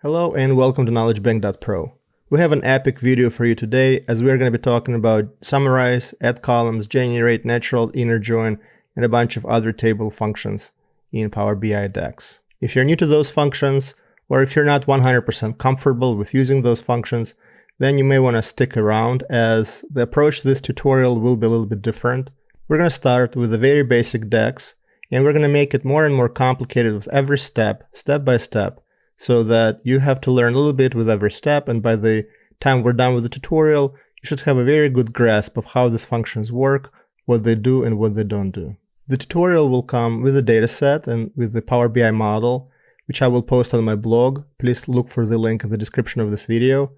Hello and welcome to knowledgebank.pro. We have an epic video for you today as we are going to be talking about summarize, add columns, generate natural inner join, and a bunch of other table functions in Power BI DAX. If you're new to those functions, or if you're not 100% comfortable with using those functions, then you may want to stick around as the approach to this tutorial will be a little bit different. We're going to start with a very basic DAX, and we're going to make it more and more complicated with every step by step, so that you have to learn a little bit with every step, and by the time we're done with the tutorial, you should have a very good grasp of how these functions work, what they do and what they don't do. The tutorial will come with a data set and with the Power BI model, which I will post on my blog. Please look for the link in the description of this video.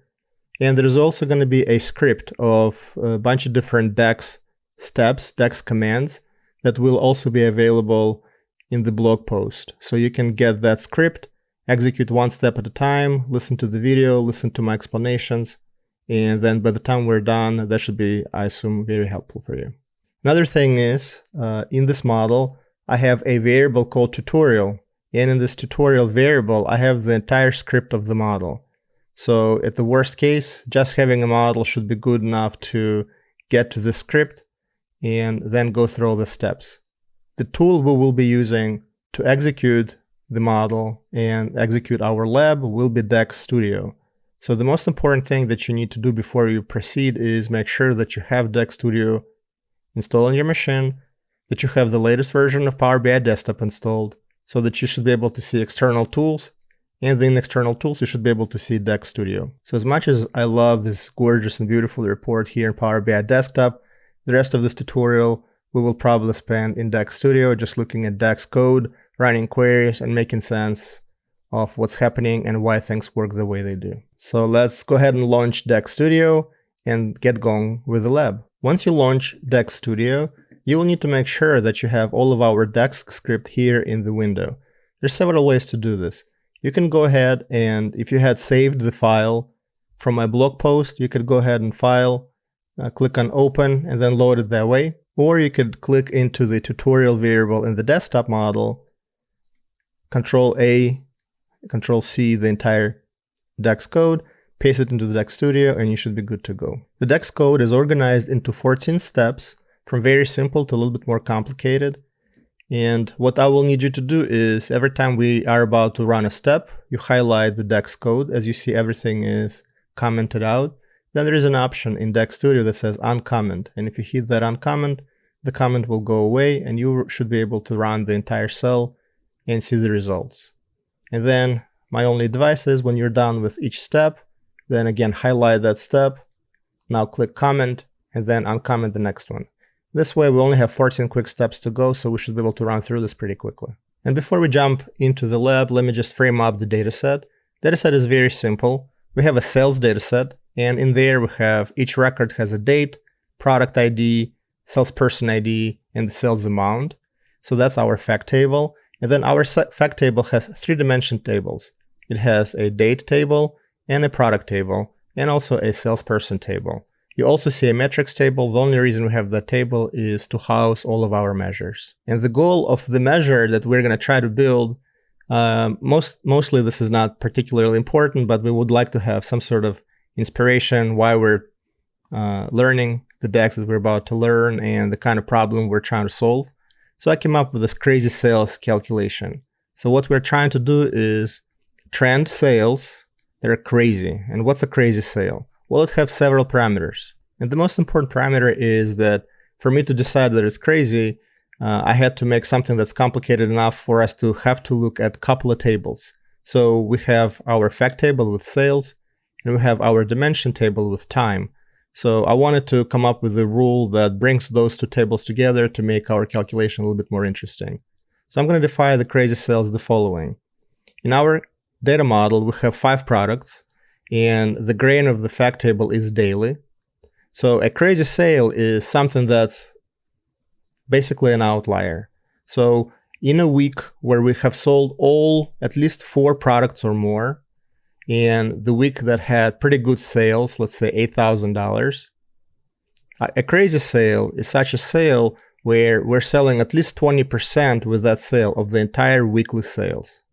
And there is also going to be a script of a bunch of different DAX steps, DAX commands, that will also be available in the blog post. So you can get that script, execute one step at a time, listen to the video, listen to my explanations, and then by the time we're done, that should be, I assume, very helpful for you. Another thing is, in this model, I have a variable called tutorial, and in this tutorial variable, I have the entire script of the model. So at the worst case, just having a model should be good enough to get to the script and then go through all the steps. The tool we will be using to execute the model and execute our lab will be DAX Studio. So the most important thing that you need to do before you proceed is make sure that you have DAX Studio installed on your machine, that you have the latest version of Power BI Desktop installed, so that you should be able to see external tools, and in external tools you should be able to see DAX Studio. So as much as I love this gorgeous and beautiful report here in Power BI Desktop, the rest of this tutorial we will probably spend in DAX Studio just looking at DAX code, running queries, and making sense of what's happening and why things work the way they do. So let's go ahead and launch DAX Studio and get going with the lab. Once you launch DAX Studio, you will need to make sure that you have all of our DAX script here in the window. There's several ways to do this. You can go ahead and, if you had saved the file from my blog post, you could go ahead and File, click on Open, and then load it that way. Or you could click into the tutorial variable in the desktop model, Control-A, Control-C the entire DAX code, paste it into the DAX Studio, and you should be good to go. The DAX code is organized into 14 steps, from very simple to a little bit more complicated. And what I will need you to do is, every time we are about to run a step, you highlight the DAX code. As you see, everything is commented out. Then there is an option in DAX Studio that says uncomment. And if you hit that uncomment, the comment will go away, and you should be able to run the entire cell and see the results. And then my only advice is, when you're done with each step, then again highlight that step, now click comment, and then uncomment the next one. This way we only have 14 quick steps to go, so we should be able to run through this pretty quickly. And before we jump into the lab, let me just frame up the dataset. Dataset is very simple. We have a sales dataset, and in there we have each record has a date, product ID, salesperson ID, and the sales amount. So that's our fact table. And then our fact table has 3-dimension tables. It has a date table and a product table, and also a salesperson table. You also see a metrics table. The only reason we have that table is to house all of our measures. And the goal of the measure that we're going to try to build, mostly this is not particularly important, but we would like to have some sort of inspiration why we're learning the DAX that we're about to learn and the kind of problem we're trying to solve. So I came up with this crazy sales calculation. So what we're trying to do is trend sales that are crazy. And what's a crazy sale? Well, it has several parameters. And the most important parameter is that for me to decide that it's crazy, I had to make something that's complicated enough for us to have to look at a couple of tables. So we have our fact table with sales, and we have our dimension table with time. So I wanted to come up with a rule that brings those two tables together to make our calculation a little bit more interesting. So I'm going to define the crazy sales the following. In our data model, we have 5 products, and the grain of the fact table is daily. So a crazy sale is something that's basically an outlier. So in a week where we have sold at least 4 products or more, and the week that had pretty good sales, let's say $8,000, a crazy sale is such a sale where we're selling at least 20% with that sale of the entire weekly sales.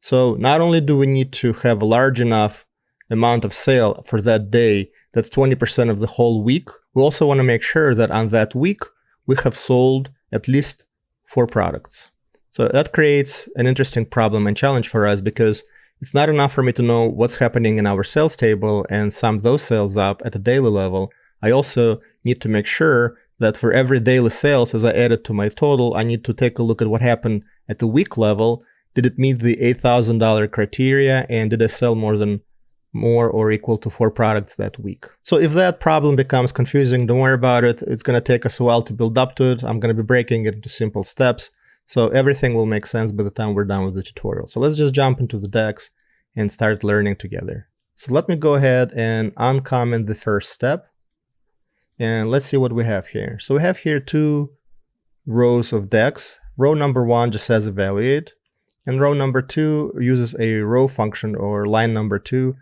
So not only do we need to have a large enough amount of sale for that day, that's 20% of the whole week, we also want to make sure that on that week, we have sold at least 4 products. So that creates an interesting problem and challenge for us, because it's not enough for me to know what's happening in our sales table and sum those sales up at a daily level. I also need to make sure that for every daily sales, as I add it to my total, I need to take a look at what happened at the week level. Did it meet the $8,000 criteria, and did I sell more or equal to 4 products that week? So if that problem becomes confusing, don't worry about it. It's going to take us a while to build up to it. I'm going to be breaking it into simple steps, so everything will make sense by the time we're done with the tutorial. So let's just jump into the DAX and start learning together. So let me go ahead and uncomment the first step, and let's see what we have here. So we have here 2 rows of DAX. Row number 1 just says evaluate, and row number 2 uses a row function, or line number 2,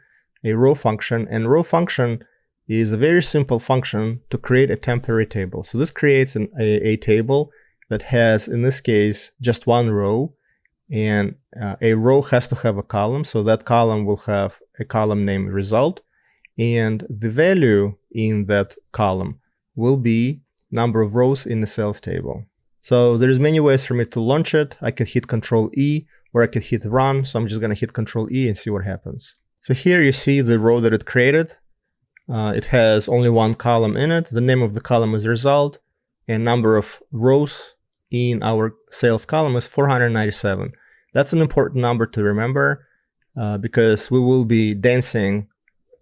a row function. And row function is a very simple function to create a temporary table. So this creates a table that has, in this case, just 1 row, and a row has to have a column. So that column will have a column named result, and the value in that column will be number of rows in the sales table. So there's many ways for me to launch it. I could hit Control E, or I could hit run. So I'm just going to hit Control E and see what happens. So here you see the row that it created. It has only 1 column in it. The name of the column is result, and number of rows in our sales column is 497. That's an important number to remember, because we will be dancing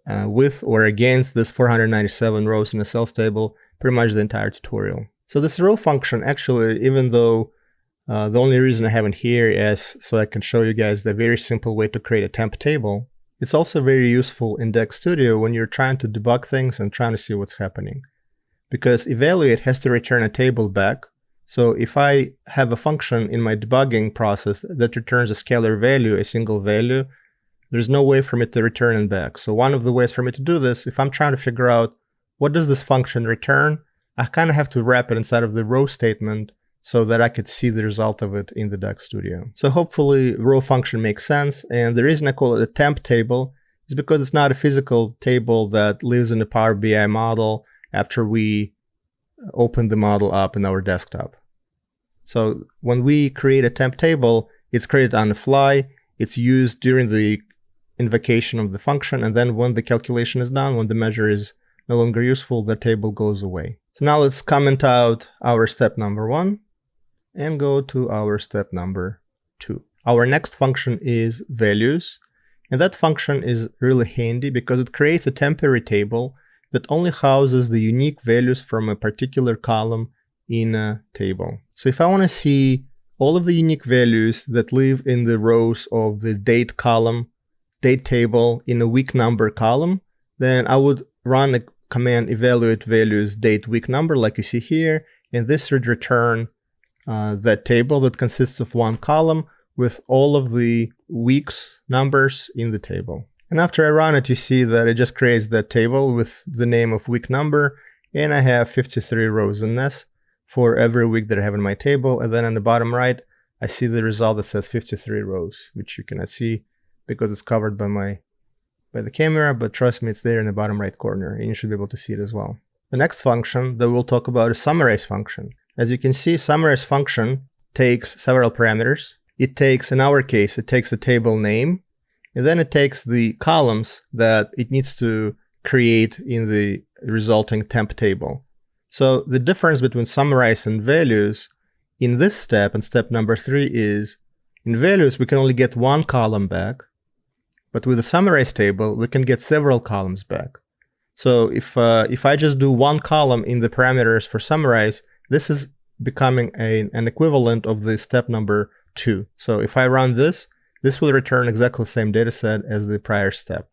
with or against this 497 rows in the sales table pretty much the entire tutorial. So this row function, actually, even though the only reason I have it here is so I can show you guys the very simple way to create a temp table, it's also very useful in DAX Studio when you're trying to debug things and trying to see what's happening. Because evaluate has to return a table back. So if I have a function in my debugging process that returns a scalar value, a single value, there's no way for me to return it back. So one of the ways for me to do this, if I'm trying to figure out what does this function return, I kind of have to wrap it inside of the row statement so that I could see the result of it in the DAX Studio. So hopefully row function makes sense. And the reason I call it a temp table is because it's not a physical table that lives in the Power BI model after we open the model up in our desktop. So when we create a temp table, it's created on the fly. It's used during the invocation of the function. And then when the calculation is done, when the measure is no longer useful, the table goes away. So now let's comment out our step number 1 and go to our step number 2. Our next function is values. And that function is really handy because it creates a temporary table that only houses the unique values from a particular column in a table. So if I want to see all of the unique values that live in the rows of the date column, date table in a week number column, then I would run a command evaluate values date week number like you see here, and this would return that table that consists of 1 column with all of the weeks numbers in the table. And after I run it, you see that it just creates that table with the name of week number, and I have 53 rows in this for every week that I have in my table. And then on the bottom right, I see the result that says 53 rows, which you cannot see because it's covered by the camera, but trust me, it's there in the bottom right corner, and you should be able to see it as well. The next function that we'll talk about is summarize function. As you can see, summarize function takes several parameters. It takes, in our case, it takes the table name, and then it takes the columns that it needs to create in the resulting temp table. So the difference between summarize and values in this step, and step number 3, is in values, we can only get 1 column back, but with the summarize table, we can get several columns back. So if I just do 1 column in the parameters for summarize, this is becoming an equivalent of the step number 2. So if I run this will return exactly the same data set as the prior step.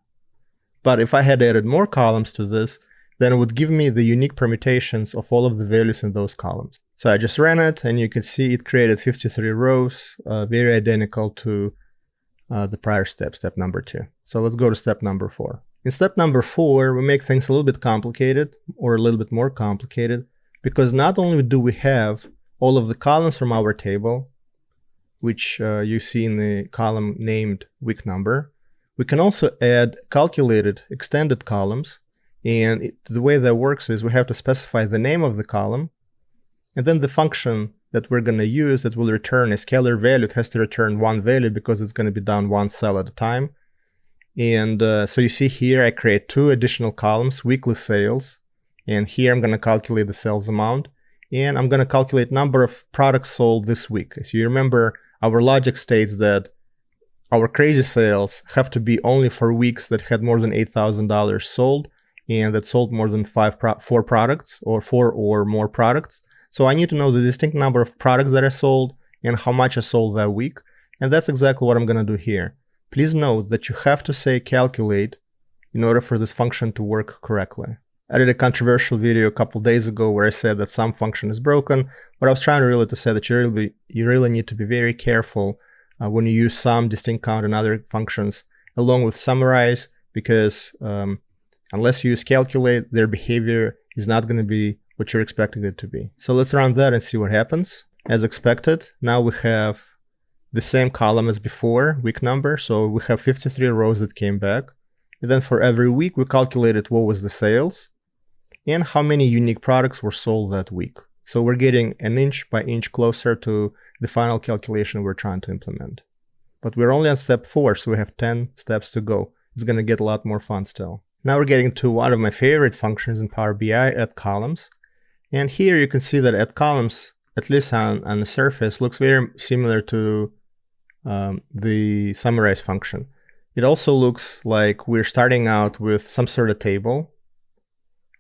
But if I had added more columns to this, then it would give me the unique permutations of all of the values in those columns. So I just ran it, and you can see it created 53 rows, very identical to the prior step, step number 2. So let's go to step number 4. In step number 4, we make things a little bit complicated, or a little bit more complicated, because not only do we have all of the columns from our table, which you see in the column named week number. We can also add calculated extended columns. And the way that works is we have to specify the name of the column, and then the function that we're going to use that will return a scalar value. It has to return one value because it's going to be done one cell at a time. And so you see here I create two additional columns, weekly sales, and here I'm going to calculate the sales amount, and I'm going to calculate number of products sold this week. As you remember, our logic states that our crazy sales have to be only for weeks that had more than $8,000 sold, and that sold more than four products or four or more products. So I need to know the distinct number of products that are sold and how much I sold that week. And that's exactly what I'm going to do here. Please note that you have to say calculate in order for this function to work correctly. I did a controversial video a couple days ago where I said that some function is broken, but I was trying to say that you really need to be very careful when you use sum, distinct count, and other functions along with summarize, because unless you use calculate, their behavior is not going to be what you're expecting it to be. So let's run that and see what happens. As expected, now we have the same column as before, week number. So we have 53 rows that came back. And then for every week, we calculated what was the sales and how many unique products were sold that week. So we're getting an inch by inch closer to the final calculation we're trying to implement. But we're only on step 4, so we have 10 steps to go. It's going to get a lot more fun still. Now we're getting to one of my favorite functions in Power BI, add columns. And here you can see that add columns, at least on the surface, looks very similar to the summarize function. It also looks like we're starting out with some sort of table,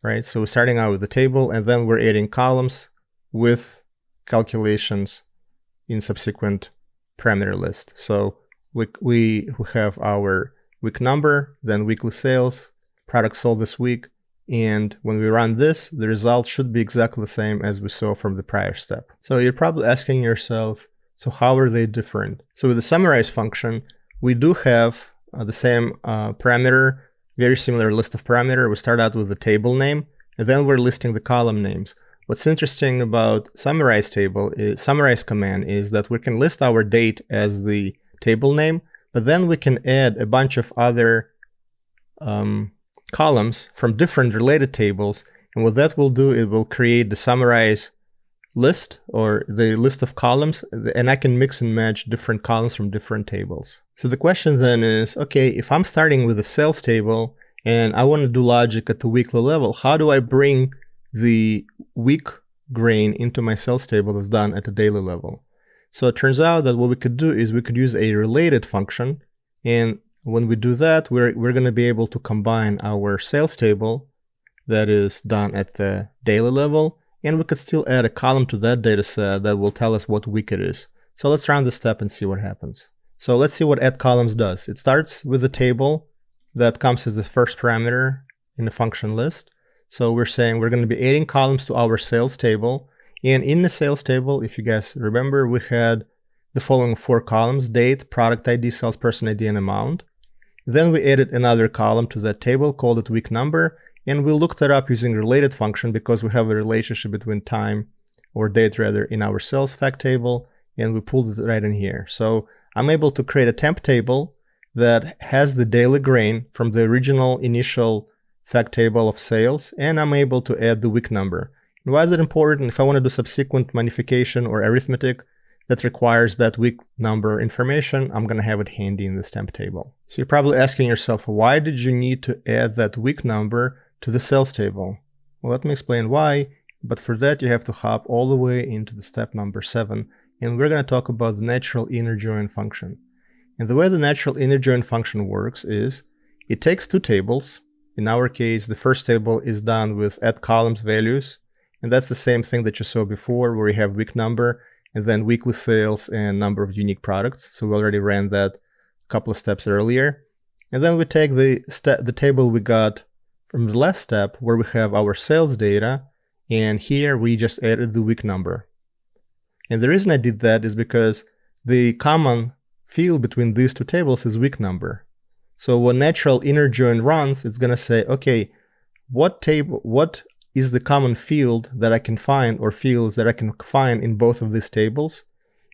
right? So we're starting out with the table, and then we're adding columns with calculations in subsequent parameter list. So we have our week number, then weekly sales, products sold this week, and when we run this, the result should be exactly the same as we saw from the prior step. So you're probably asking yourself, so how are they different? So with the summarize function, we do have the same parameter, very similar list of parameter. We start out with the table name, and then we're listing the column names. What's interesting about summarize command is that we can list our date as the table name, but then we can add a bunch of other columns from different related tables. And what that will do, it will create the summarize list or the list of columns, and I can mix and match different columns from different tables. So the question then is, okay, if I'm starting with a sales table and I want to do logic at the weekly level, how do I bring the week grain into my sales table that's done at the daily level? So it turns out that what we could do is we could use a related function, and when we do that, we're going to be able to combine our sales table that is done at the daily level, and we could still add a column to that data set that will tell us what week it is. So let's run this step and see what happens. So let's see what add columns does. It starts with a table that comes as the first parameter in the function list. So we're saying we're going to be adding columns to our sales table. And in the sales table, if you guys remember, we had the following 4 columns: date, product ID, salesperson ID, and amount. Then we added another column to that table, called it week number, and we looked it up using related function because we have a relationship between time, or date rather, in our sales fact table, and we pulled it right in here. So I'm able to create a temp table that has the daily grain from the original initial fact table of sales, and I'm able to add the week number. And why is it important? If I want to do subsequent magnification or arithmetic that requires that week number information, I'm going to have it handy in this temp table. So you're probably asking yourself, why did you need to add that week number to the sales table? Well, let me explain why, but for that you have to hop all the way into the step number 7, and we're going to talk about the natural inner join function. And the way the natural inner join function works is it takes 2 tables. In our case, the first table is done with add columns values, and that's the same thing that you saw before, where we have week number and then weekly sales and number of unique products. So we already ran that a couple of steps earlier. And then we take the table we got from the last step, where we have our sales data, and here we just added the week number. And the reason I did that is because the common field between these 2 tables is week number. So when natural inner join runs, it's going to say, okay, what is the common field that I can find, or fields that I can find in both of these tables?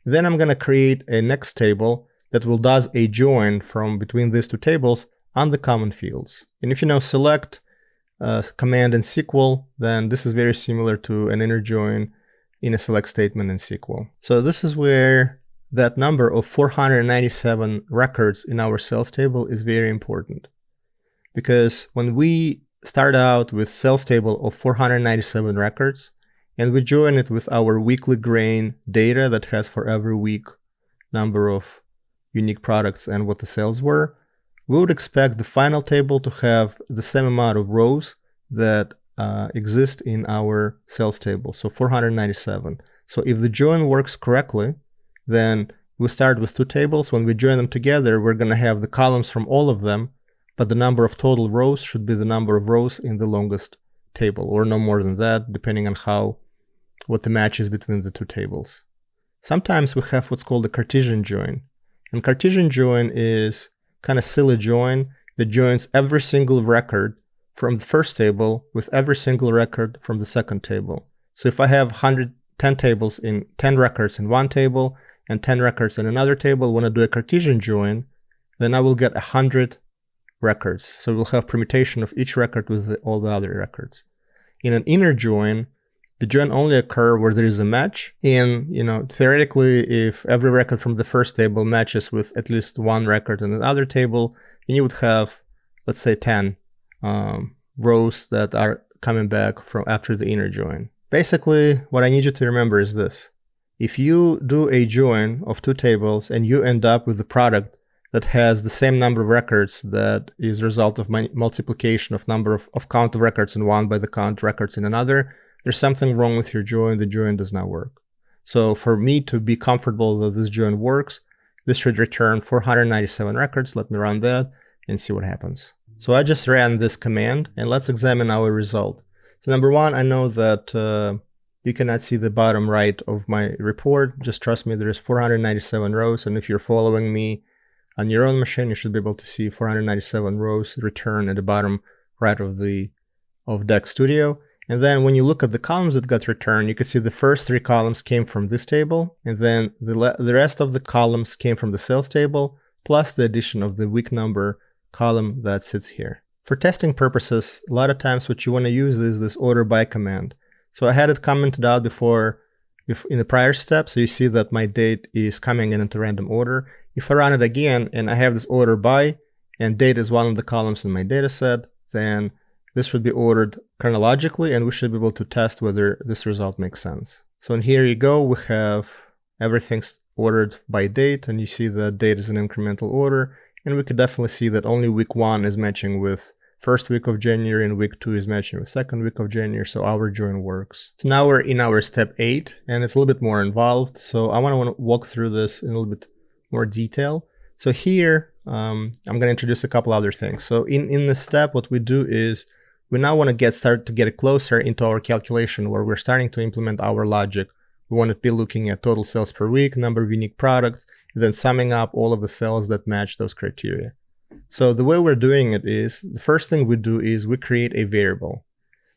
Then I'm going to create a next table that will does a join from between these two tables on the common fields. And if you know select command in SQL, then this is very similar to an inner join in a select statement in SQL. So this is where that number of 497 records in our sales table is very important. Because when we start out with sales table of 497 records, and we join it with our weekly grain data that has for every week number of unique products and what the sales were, we would expect the final table to have the same amount of rows that exist in our sales table, so 497. So if the join works correctly, then we start with two tables. When we join them together, we're going to have the columns from all of them, but the number of total rows should be the number of rows in the longest table, or no more than that, depending on what the match is between the two tables. Sometimes we have what's called a Cartesian join. And Cartesian join is kind of silly join that joins every single record from the first table with every single record from the second table. So if I have 110 tables in 10 records in one table and 10 records in another table, when I do a Cartesian join, then I will get 100 records. So we'll have permutation of each record with all the other records. In an inner join, the join only occurs where there is a match. And theoretically, if every record from the first table matches with at least one record in another table, then you would have, let's say, 10 rows that are coming back from after the inner join. Basically, what I need you to remember is this. If you do a join of two tables and you end up with a product that has the same number of records that is a result of multiplication of number of count of records in one by the count of records in another, there's something wrong with your join. The join does not work. So for me to be comfortable that this join works, this should return 497 records. Let me run that and see what happens. So I just ran this command, and let's examine our result. So number one, I know that you cannot see the bottom right of my report. Just trust me, there is 497 rows, and if you're following me on your own machine, you should be able to see 497 rows return at the bottom right of DAX Studio. And then when you look at the columns that got returned, you can see the first three columns came from this table, and then the rest of the columns came from the sales table, plus the addition of the week number column that sits here. For testing purposes, a lot of times what you want to use is this order by command. So I had it commented out before in the prior step, so you see that my date is coming in into random order. If I run it again and I have this order by, and date is one of the columns in my data set, then this should be ordered chronologically, and we should be able to test whether this result makes sense. So in here you go, we have everything's ordered by date, and you see that date is in incremental order, and we could definitely see that only week 1 is matching with first week of January, and week 2 is matching with second week of January, so our join works. So now we're in our step 8, and it's a little bit more involved, so I want to walk through this in a little bit more detail. So here, I'm going to introduce a couple other things. So in this step, what we do is we now want to start to get closer into our calculation where we're starting to implement our logic. We want to be looking at total sales per week, number of unique products, and then summing up all of the sales that match those criteria. So the way we're doing it is, the first thing we do is we create a variable.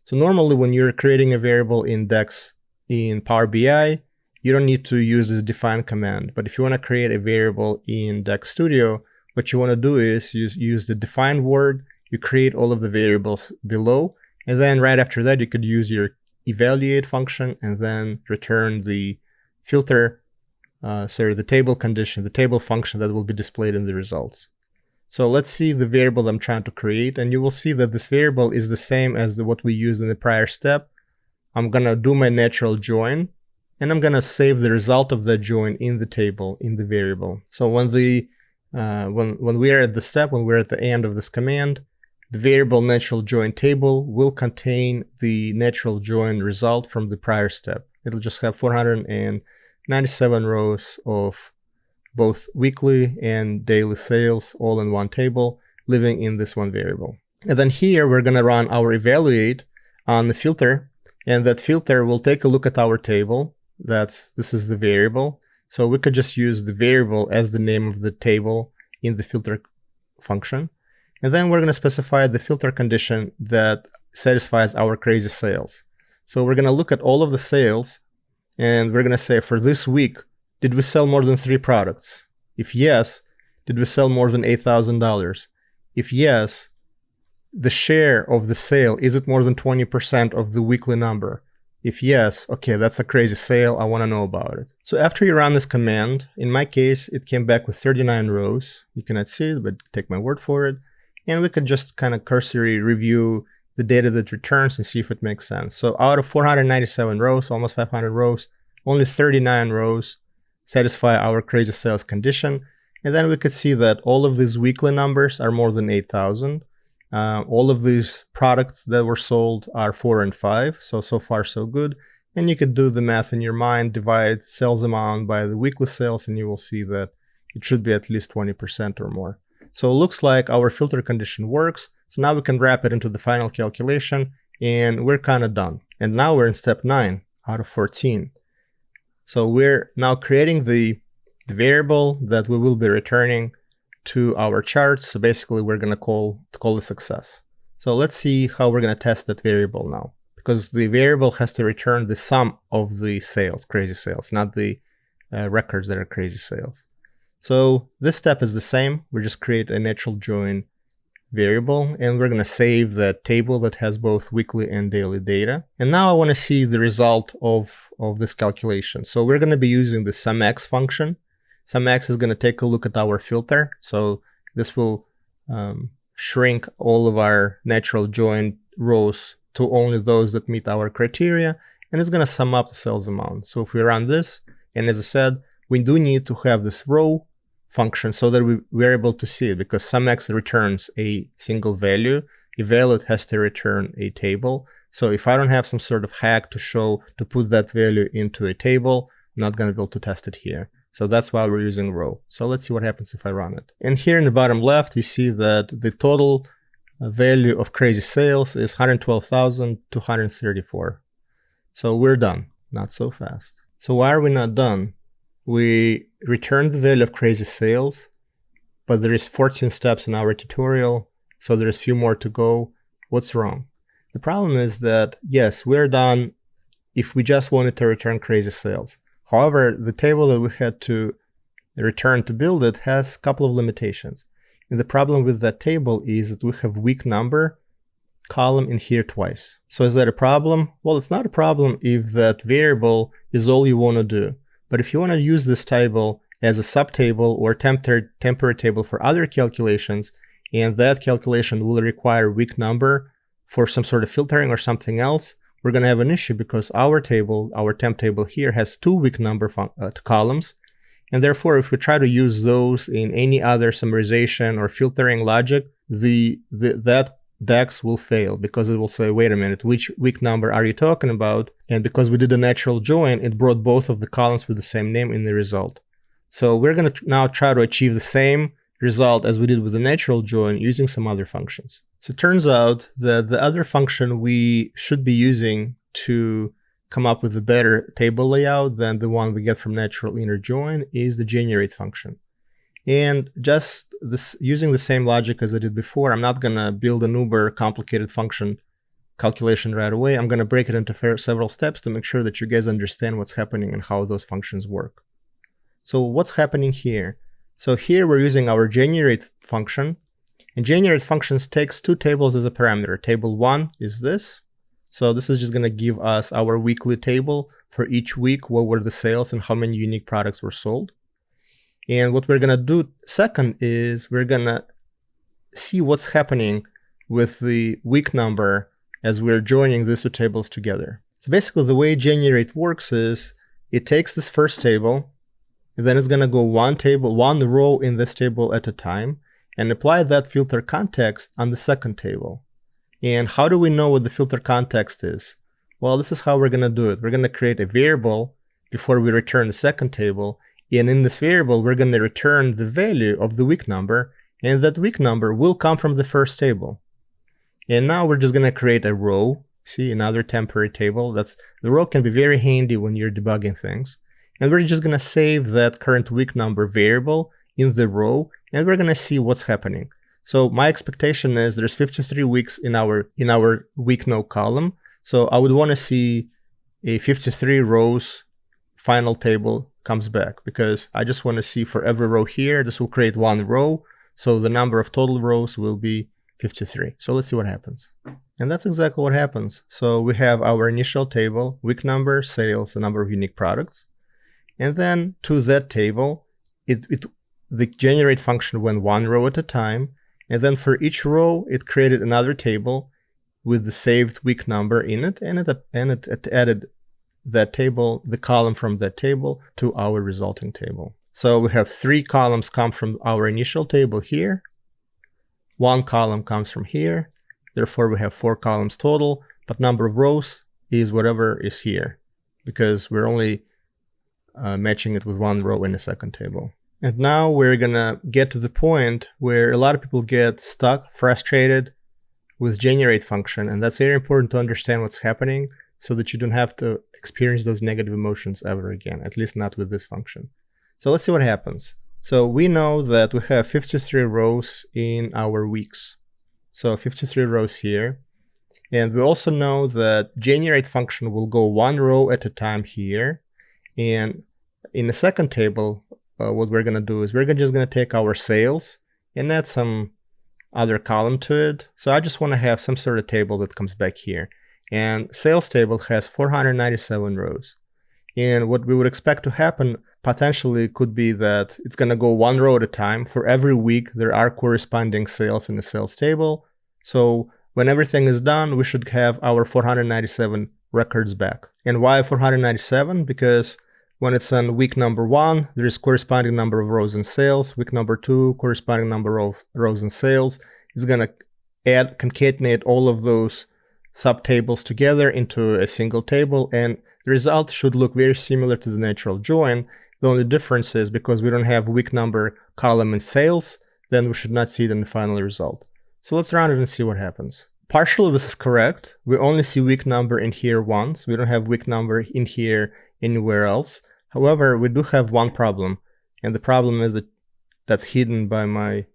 So normally when you're creating a variable in DAX in Power BI, you don't need to use this define command. But if you want to create a variable in DAX Studio, what you want to do is use the define word, you create all of the variables below, and then right after that you could use your evaluate function and then return the filter, the table condition, the table function that will be displayed in the results. So let's see the variable I'm trying to create, and you will see that this variable is the same as what we used in the prior step. I'm gonna do my natural join, and I'm gonna save the result of that join in the table, in the variable. So when we are at the step, when we're at the end of this command, the variable natural join table will contain the natural join result from the prior step. It'll just have 497 rows of both weekly and daily sales all in one table, living in this one variable. And then here we're gonna run our evaluate on the filter, and that filter will take a look at our table. This is the variable. So we could just use the variable as the name of the table in the filter function. And then we're gonna specify the filter condition that satisfies our crazy sales. So we're gonna look at all of the sales, and we're gonna say for this week, did we sell more than 3 products? If yes, did we sell more than $8,000? If yes, the share of the sale, is it more than 20% of the weekly number? If yes, okay, that's a crazy sale, I want to know about it. So after you run this command, in my case, it came back with 39 rows. You cannot see it, but take my word for it. And we could just kind of cursory review the data that returns and see if it makes sense. So out of 497 rows, almost 500 rows, only 39 rows satisfy our crazy sales condition. And then we could see that all of these weekly numbers are more than 8,000. All of these products that were sold are 4 and 5. So far so good. And you could do the math in your mind, divide sales amount by the weekly sales, and you will see that it should be at least 20% or more. So it looks like our filter condition works. So now we can wrap it into the final calculation, and we're kind of done. And now we're in step 9 out of 14. So we're now creating the variable that we will be returning to our charts. So basically we're going to call it success. So let's see how we're going to test that variable now, because the variable has to return the sum of the sales, crazy sales, not the records that are crazy sales. So this step is the same. We just create a natural join variable, and we're going to save that table that has both weekly and daily data. And now I want to see the result of this calculation. So we're going to be using the SUMX function. SUMX is going to take a look at our filter. So this will shrink all of our natural join rows to only those that meet our criteria, and it's going to sum up the sales amount. So if we run this, and as I said, we do need to have this row function so that we're able to see it, because SUMX returns a single value. Evaluate has to return a table. So if I don't have some sort of hack to put that value into a table, I'm not going to be able to test it here. So that's why we're using row. So let's see what happens if I run it. And here in the bottom left, you see that the total value of crazy sales is 112,234. So we're done. Not so fast. So why are we not done? We returned the value of crazy sales, but there is 14 steps in our tutorial, so there's a few more to go. What's wrong? The problem is that, yes, we're done if we just wanted to return crazy sales. However, the table that we had to return to build it has a couple of limitations. And the problem with that table is that we have week number column in here twice. So is that a problem? Well, it's not a problem if that variable is all you want to do. But if you want to use this table as a subtable or temporary table for other calculations, and that calculation will require week number for some sort of filtering or something else, we're going to have an issue, because our table, our temp table here, has 2 week number columns. And therefore, if we try to use those in any other summarization or filtering logic, that DAX will fail, because it will say, wait a minute, which week number are you talking about? And because we did a natural join, it brought both of the columns with the same name in the result. So we're going to now try to achieve the same result as we did with the natural join using some other functions. So it turns out that the other function we should be using to come up with a better table layout than the one we get from natural inner join is the generate function. And just using the same logic as I did before, I'm not going to build an uber complicated function calculation right away. I'm going to break it into several steps to make sure that you guys understand what's happening and how those functions work. So what's happening here? So here we're using our generate function, and generate functions takes 2 tables as a parameter. Table 1 is this. So this is just going to give us our weekly table for each week, what were the sales and how many unique products were sold. And what we're going to do second is we're going to see what's happening with the week number as we're joining these 2 tables together. So basically the way generate works is it takes this first table, and then it's going to go one row in this table at a time, and apply that filter context on the second table. And how do we know what the filter context is? Well, this is how we're going to do it. We're going to create a variable before we return the second table. And in this variable, we're going to return the value of the week number, and that week number will come from the first table. And now we're just going to create a row. See, another temporary table. The row can be very handy when you're debugging things. And we're just going to save that current week number variable in the row, and we're going to see what's happening. So my expectation is there's 53 weeks in our week no column. So I would want to see a 53 rows final table comes back, because I just want to see for every row here, this will create one row. So the number of total rows will be 53. So let's see what happens. And that's exactly what happens. So we have our initial table, week number, sales, the number of unique products. And then to that table, the generate function went one row at a time. And then for each row, it created another table with the saved week number in it. And it added that table, the column from that table, to our resulting table. So we have 3 columns come from our initial table here. 1 column comes from here. Therefore, we have 4 columns total, but number of rows is whatever is here, because we're only matching it with 1 row in the second table. And now we're gonna get to the point where a lot of people get stuck, frustrated with generate function, and that's very important to understand what's happening so that you don't have to experience those negative emotions ever again, at least not with this function. So let's see what happens. So we know that we have 53 rows in our weeks. So 53 rows here. And we also know that generate function will go 1 row at a time here. And in the second table, what we're going to do is we're just going to take our sales and add some other column to it. So I just want to have some sort of table that comes back here. And sales table has 497 rows. And what we would expect to happen potentially could be that it's going to go 1 row at a time. For every week, there are corresponding sales in the sales table. So when everything is done, we should have our 497 records back. And why 497? Because when it's on week number 1, there is corresponding number of rows in sales. Week number 2, corresponding number of rows in sales. It's going to concatenate all of those subtables together into a single table, and the result should look very similar to the natural join. The only difference is because we don't have week number column in sales, then we should not see it in the final result. So let's run it and see what happens. Partially this is correct. We only see week number in here once. We don't have week number in here anywhere else. However, we do have one problem, and the problem is that that's hidden by my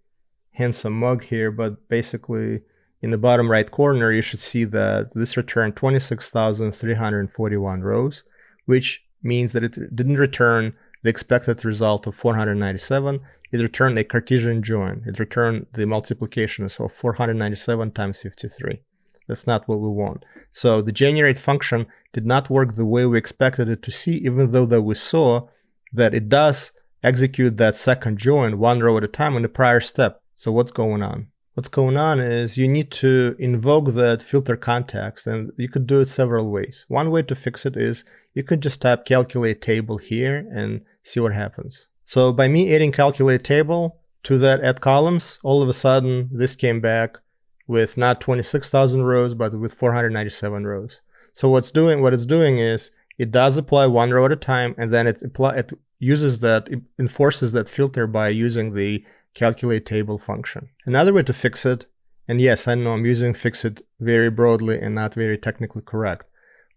handsome mug here, but basically in the bottom right corner, you should see that this returned 26,341 rows, which means that it didn't return the expected result of 497. It returned a Cartesian join. It returned the multiplication of 497 times 53. That's not what we want. So the generate function did not work the way we expected it to see, even though that we saw that it does execute that second join 1 row at a time in the prior step. So what's going on? What's going on is you need to invoke that filter context, and you could do it several ways. One way to fix it is you could just type calculate table here and see what happens. So by me adding calculate table to that add columns, all of a sudden this came back with not 26,000 rows, but with 497 rows. So what it's doing is it does apply 1 row at a time, and then it enforces that filter by using the calculate table function. Another way to fix it, and yes, I know I'm using fix it very broadly and not very technically correct,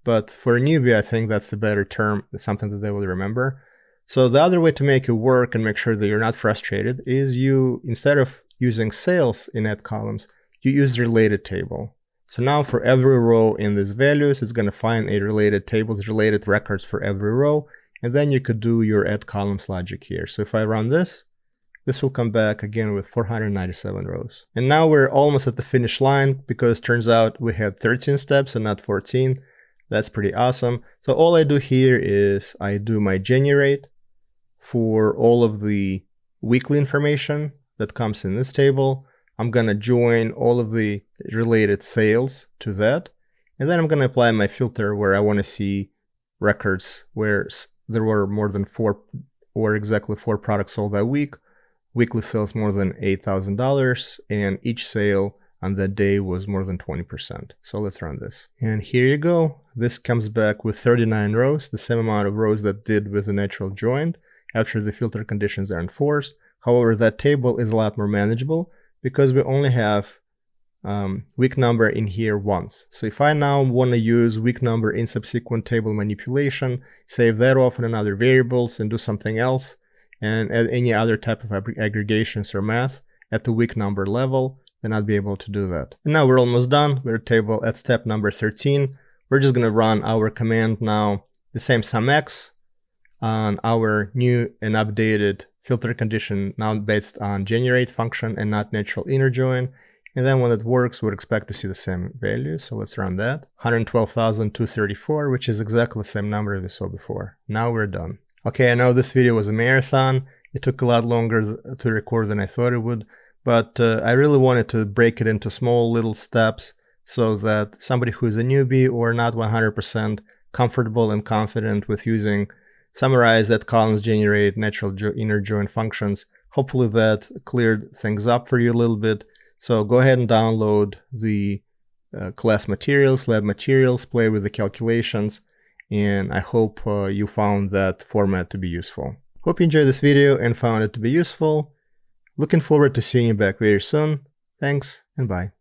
but for a newbie, I think that's the better term. It's something that they will remember. So the other way to make it work and make sure that you're not frustrated is you, instead of using sales in add columns, you use related table. So now for every row in these values, it's going to find a related tables, related records for every row, and then you could do your add columns logic here. So if I run this will come back again with 497 rows. And now we're almost at the finish line, because turns out we had 13 steps and not 14. That's pretty awesome. So all I do here is I do my generate for all of the weekly information that comes in this table. I'm going to join all of the related sales to that. And then I'm going to apply my filter where I want to see records where there were more than 4 or exactly 4 products sold that week. Weekly sales more than $8,000, and each sale on that day was more than 20%. So let's run this. And here you go. This comes back with 39 rows, the same amount of rows that did with the natural join after the filter conditions are enforced. However, that table is a lot more manageable because we only have week number in here once. So if I now want to use week number in subsequent table manipulation, save that off in another variables and do something else, and add any other type of aggregations or math at the week number level, then I'll be able to do that. And now we're almost done. We're at step number 13. We're just going to run our command now, the same sum x, on our new and updated filter condition, now based on generate function and not natural inner join. And then when it works, we'd expect to see the same value. So let's run that. 112,234, which is exactly the same number we saw before. Now we're done. Okay, I know this video was a marathon. It took a lot longer to record than I thought it would, but I really wanted to break it into small little steps so that somebody who's a newbie or not 100% comfortable and confident with using summarize, add columns, generate, natural inner join functions, hopefully that cleared things up for you a little bit. So go ahead and download the class materials, lab materials, play with the calculations, and I hope you found that format to be useful. Hope you enjoyed this video and found it to be useful. Looking forward to seeing you back very soon. Thanks and bye.